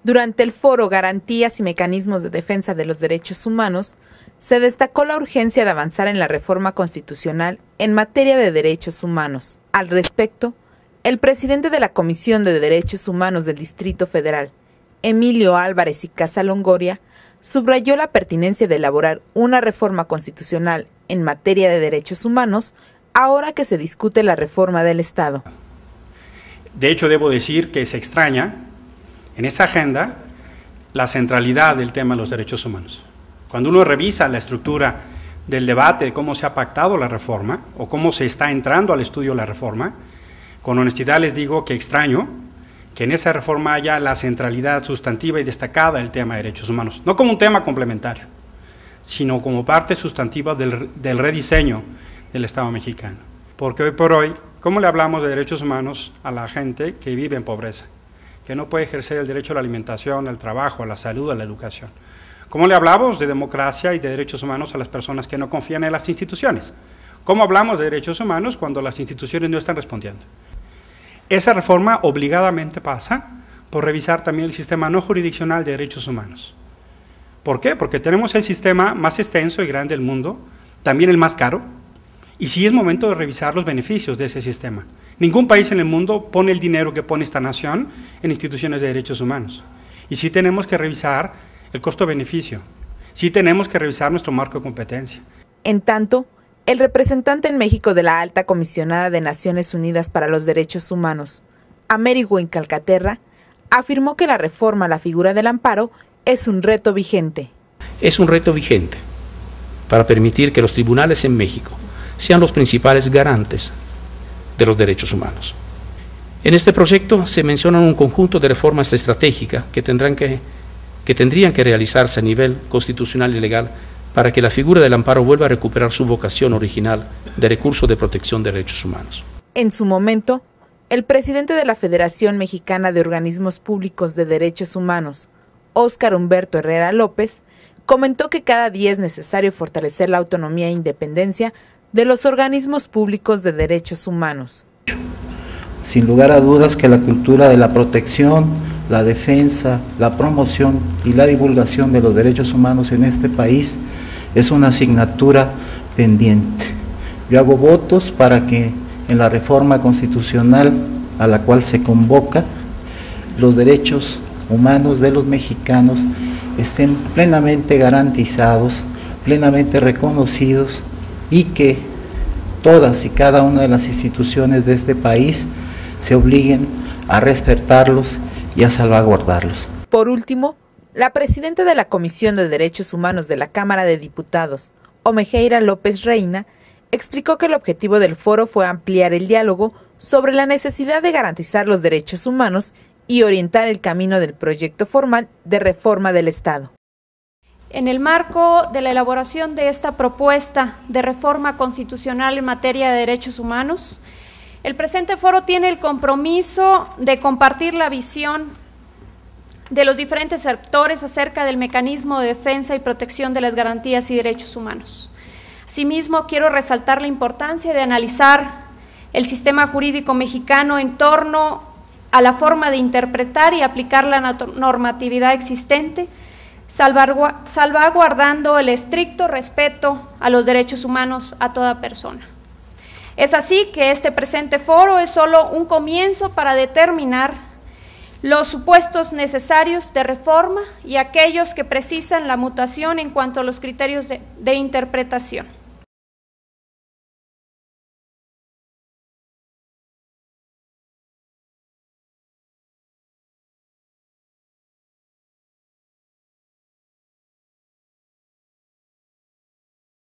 Durante el foro Garantías y Mecanismos de Defensa de los Derechos Humanos, se destacó la urgencia de avanzar en la reforma constitucional en materia de derechos humanos. Al respecto, el presidente de la Comisión de Derechos Humanos del Distrito Federal, Emilio Álvarez y Casa Longoria, subrayó la pertinencia de elaborar una reforma constitucional en materia de derechos humanos ahora que se discute la reforma del Estado. De hecho, debo decir que se extraña en esa agenda la centralidad del tema de los derechos humanos. Cuando uno revisa la estructura del debate de cómo se ha pactado la reforma o cómo se está entrando al estudio de la reforma, con honestidad les digo que extraño que en esa reforma haya la centralidad sustantiva y destacada del tema de derechos humanos, no como un tema complementario, sino como parte sustantiva del rediseño del Estado mexicano. Porque hoy por hoy, ¿cómo le hablamos de derechos humanos a la gente que vive en pobreza, que no puede ejercer el derecho a la alimentación, al trabajo, a la salud, a la educación? ¿Cómo le hablamos de democracia y de derechos humanos a las personas que no confían en las instituciones? ¿Cómo hablamos de derechos humanos cuando las instituciones no están respondiendo? Esa reforma obligadamente pasa por revisar también el sistema no jurisdiccional de derechos humanos. ¿Por qué? Porque tenemos el sistema más extenso y grande del mundo, también el más caro, y sí es momento de revisar los beneficios de ese sistema. Ningún país en el mundo pone el dinero que pone esta nación en instituciones de derechos humanos. Y sí tenemos que revisar el costo-beneficio. Sí tenemos que revisar nuestro marco de competencia. En tanto, el representante en México de la Alta Comisionada de Naciones Unidas para los Derechos Humanos, Amerigo Calcaterra, afirmó que la reforma a la figura del amparo es un reto vigente. Es un reto vigente para permitir que los tribunales en México sean los principales garantes de los derechos humanos. En este proyecto se mencionan un conjunto de reformas estratégicas que tendrían que realizarse a nivel constitucional y legal para que la figura del amparo vuelva a recuperar su vocación original de recurso de protección de derechos humanos. En su momento, el presidente de la Federación Mexicana de Organismos Públicos de Derechos Humanos, Óscar Humberto Herrera López, comentó que cada día es necesario fortalecer la autonomía e independencia de los organismos públicos de derechos humanos. Sin lugar a dudas que la cultura de la protección, la defensa, la promoción y la divulgación de los derechos humanos en este país es una asignatura pendiente. Yo hago votos para que en la reforma constitucional a la cual se convoca, los derechos humanos de los mexicanos estén plenamente garantizados, plenamente reconocidos y que todas y cada una de las instituciones de este país se obliguen a respetarlos y a salvaguardarlos. Por último, la presidenta de la Comisión de Derechos Humanos de la Cámara de Diputados, Omejeira López Reina, explicó que el objetivo del foro fue ampliar el diálogo sobre la necesidad de garantizar los derechos humanos y orientar el camino del proyecto formal de reforma del Estado. En el marco de la elaboración de esta propuesta de reforma constitucional en materia de derechos humanos, el presente foro tiene el compromiso de compartir la visión de los diferentes sectores acerca del mecanismo de defensa y protección de las garantías y derechos humanos. Asimismo, quiero resaltar la importancia de analizar el sistema jurídico mexicano en torno a la forma de interpretar y aplicar la normatividad existente, salvaguardando el estricto respeto a los derechos humanos a toda persona. Es así que este presente foro es solo un comienzo para determinar los supuestos necesarios de reforma y aquellos que precisan la mutación en cuanto a los criterios de interpretación.